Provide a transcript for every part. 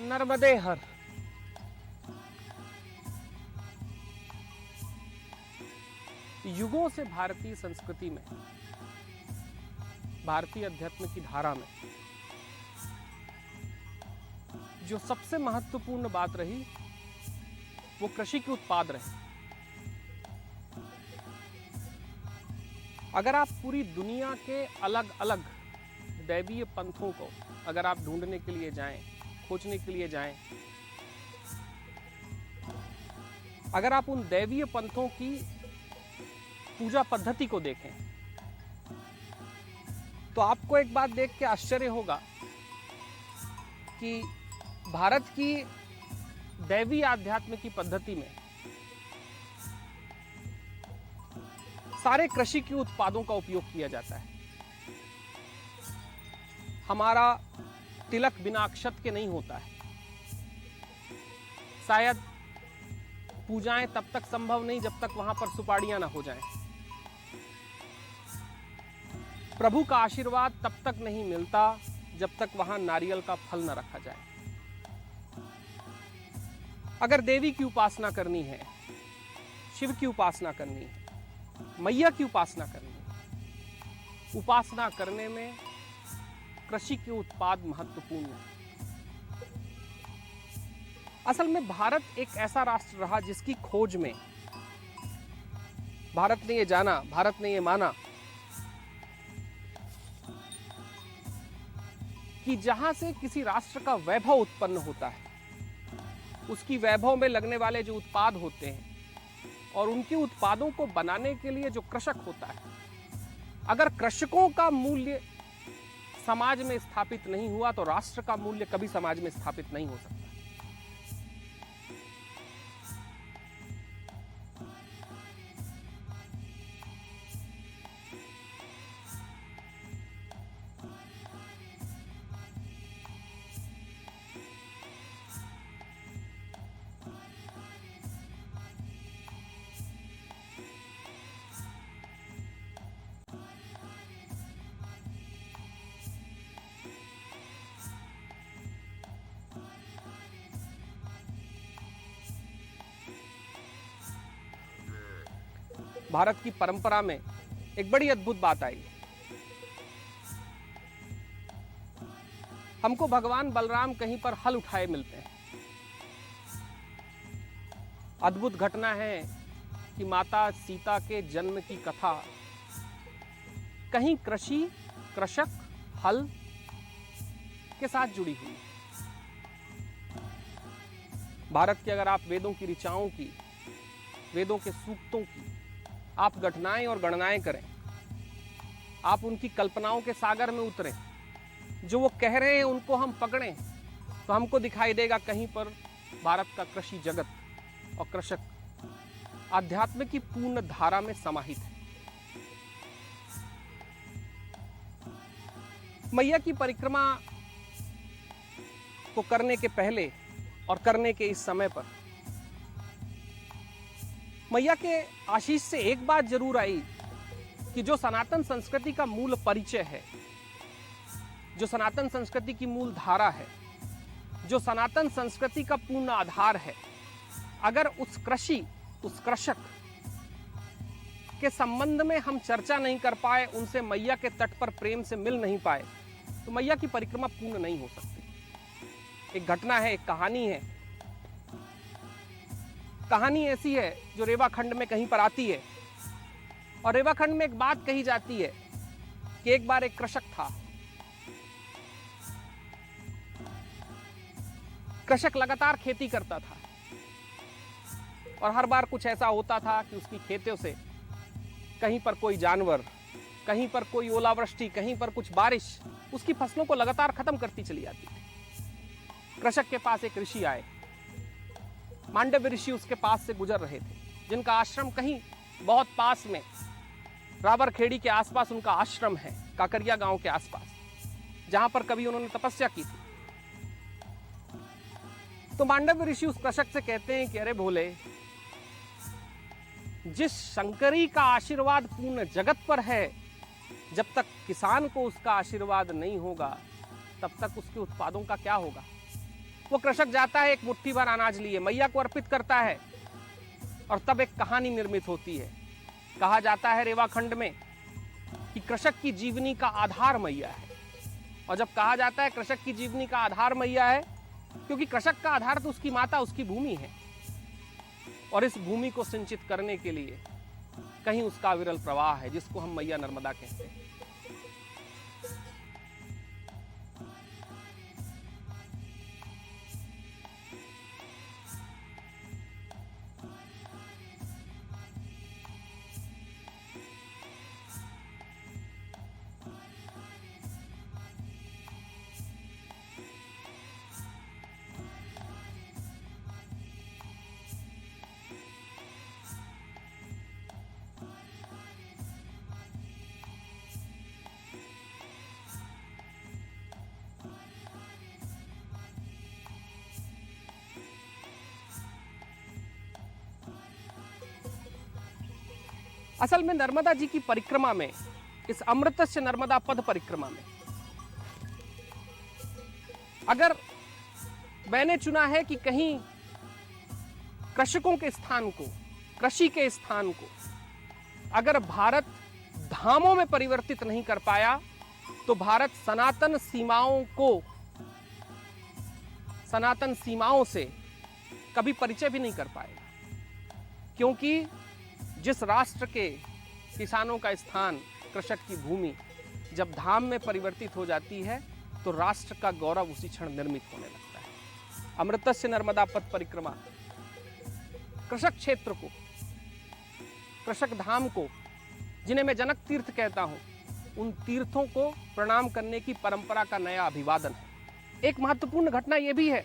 नर्मदे हर। युगों से भारतीय संस्कृति में, भारतीय अध्यात्म की धारा में जो सबसे महत्वपूर्ण बात रही वो कृषि के उत्पाद रहे। अगर आप पूरी दुनिया के अलग अलग दैवीय पंथों को अगर आप ढूंढने के लिए जाएं, खोजने के लिए जाएं, अगर आप उन दैवीय पंथों की पूजा पद्धति को देखें तो आपको एक बात देख के आश्चर्य होगा कि भारत की दैवीय आध्यात्म की पद्धति में सारे कृषि के उत्पादों का उपयोग किया जाता है। हमारा तिलक बिना अक्षत के नहीं होता है। शायद पूजाएं तब तक संभव नहीं जब तक वहां पर सुपाड़ियां ना हो जाएं। प्रभु का आशीर्वाद तब तक नहीं मिलता जब तक वहां नारियल का फल न रखा जाए। अगर देवी की उपासना करनी है, शिव की उपासना करनी है, मैया की उपासना करनी है, उपासना करने में कृषि के उत्पाद महत्वपूर्ण है। असल में भारत एक ऐसा राष्ट्र रहा जिसकी खोज में भारत ने ये जाना, भारत ने ये माना कि जहां से किसी राष्ट्र का वैभव उत्पन्न होता है, उसकी वैभव में लगने वाले जो उत्पाद होते हैं और उनके उत्पादों को बनाने के लिए जो कृषक होता है, अगर कृषकों का मूल्य समाज में स्थापित नहीं हुआ तो राष्ट्र का मूल्य कभी समाज में स्थापित नहीं हो सकता। भारत की परंपरा में एक बड़ी अद्भुत बात आई। हमको भगवान बलराम कहीं पर हल उठाए मिलते हैं। अद्भुत घटना है कि माता सीता के जन्म की कथा कहीं कृषि, कृषक, हल के साथ जुड़ी हुई है। भारत के अगर आप वेदों की ऋचाओं की, वेदों के सूक्तों की आप घटनाएं और गणनाएं करें, आप उनकी कल्पनाओं के सागर में उतरें, जो वो कह रहे हैं उनको हम पकड़ें, तो हमको दिखाई देगा कहीं पर भारत का कृषि जगत और कृषक आध्यात्म की पूर्ण धारा में समाहित है। मैया की परिक्रमा को करने के पहले और करने के इस समय पर मैया के आशीष से एक बात जरूर आई कि जो सनातन संस्कृति का मूल परिचय है, जो सनातन संस्कृति की मूल धारा है, जो सनातन संस्कृति का पूर्ण आधार है, अगर उस कृषि, उस कृषक के संबंध में हम चर्चा नहीं कर पाए, उनसे मैया के तट पर प्रेम से मिल नहीं पाए, तो मैया की परिक्रमा पूर्ण नहीं हो सकती। एक घटना है, एक कहानी है। कहानी ऐसी है जो रेवाखंड में कहीं पर आती है और रेवाखंड में एक बात कही जाती है कि एक बार एक कृषक था। कृषक लगातार खेती करता था और हर बार कुछ ऐसा होता था कि उसकी खेतों से कहीं पर कोई जानवर, कहीं पर कोई ओलावृष्टि, कहीं पर कुछ बारिश उसकी फसलों को लगातार खत्म करती चली जाती थी। कृषक के पास एक ऋषि आए। मांडव्य ऋषि उसके पास से गुजर रहे थे, जिनका आश्रम कहीं बहुत पास में रावरखेड़ी के आसपास उनका आश्रम है, काकरिया गांव के आसपास, जहां पर कभी उन्होंने तपस्या की थी। तो मांडव्य ऋषि उस कृषक से कहते हैं कि अरे भोले, जिस शंकरी का आशीर्वाद पूर्ण जगत पर है, जब तक किसान को उसका आशीर्वाद नहीं होगा तब तक उसके उत्पादों का क्या होगा। वो कृषक जाता है, एक मुट्ठी भर अनाज लिए मैया को अर्पित करता है, और तब एक कहानी निर्मित होती है। कहा जाता है रेवाखंड में कि कृषक की जीवनी का आधार मैया है। और जब कहा जाता है कृषक की जीवनी का आधार मैया है, क्योंकि कृषक का आधार तो उसकी माता, उसकी भूमि है, और इस भूमि को सिंचित करने के लिए कहीं उसका अविरल प्रवाह है, जिसको हम मैया नर्मदा कहते हैं। असल में नर्मदा जी की परिक्रमा में, इस अमृतस्य नर्मदा पद परिक्रमा में, अगर मैंने चुना है कि कहीं कृषकों के स्थान को, कृषि के स्थान को अगर भारत धामों में परिवर्तित नहीं कर पाया, तो भारत सनातन सीमाओं से कभी परिचय भी नहीं कर पाएगा। क्योंकि जिस राष्ट्र के किसानों का स्थान, कृषक की भूमि जब धाम में परिवर्तित हो जाती है, तो राष्ट्र का गौरव उसी क्षण निर्मित होने लगता है। अमृतस्य नर्मदा पथ परिक्रमा कृषक क्षेत्र को, कृषक धाम को, जिन्हें मैं जनक तीर्थ कहता हूं, उन तीर्थों को प्रणाम करने की परंपरा का नया अभिवादन है। एक महत्वपूर्ण घटना यह भी है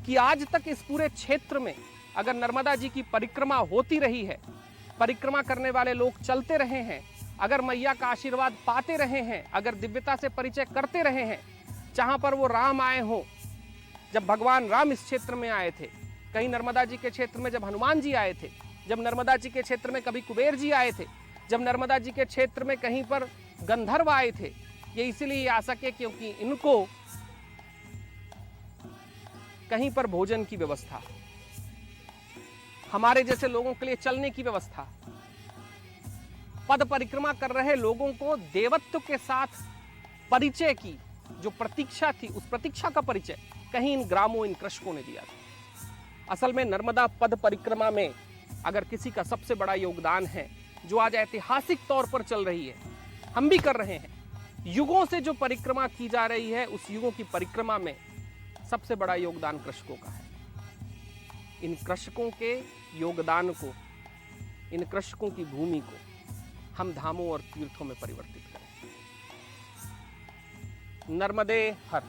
कि आज तक इस पूरे क्षेत्र में अगर नर्मदा जी की परिक्रमा होती रही है, परिक्रमा करने वाले लोग चलते रहे हैं, अगर मैया का आशीर्वाद पाते रहे हैं, अगर दिव्यता से परिचय करते रहे हैं, जहां पर वो राम आए हों, जब भगवान राम इस क्षेत्र में आए थे, कहीं नर्मदा जी के क्षेत्र में जब हनुमान जी आए थे, जब नर्मदा जी के क्षेत्र में कभी कुबेर जी आए थे, जब नर्मदा जी के क्षेत्र में कहीं पर गंधर्व आए थे, ये इसीलिए आ सके क्योंकि इनको कहीं पर भोजन की व्यवस्था, हमारे जैसे लोगों के लिए चलने की व्यवस्था, पद परिक्रमा कर रहे लोगों को देवत्व के साथ परिचय की जो प्रतीक्षा थी, उस प्रतीक्षा का परिचय कहीं इन ग्रामों, इन कृषकों ने दिया था। असल में नर्मदा पद परिक्रमा में अगर किसी का सबसे बड़ा योगदान है, जो आज ऐतिहासिक तौर पर चल रही है, हम भी कर रहे हैं, युगों से जो परिक्रमा की जा रही है, उस युगों की परिक्रमा में सबसे बड़ा योगदान कृषकों का है। इन कृषकों के योगदान को, इन कृषकों की भूमि को हम धामों और तीर्थों में परिवर्तित करें। नर्मदे हर।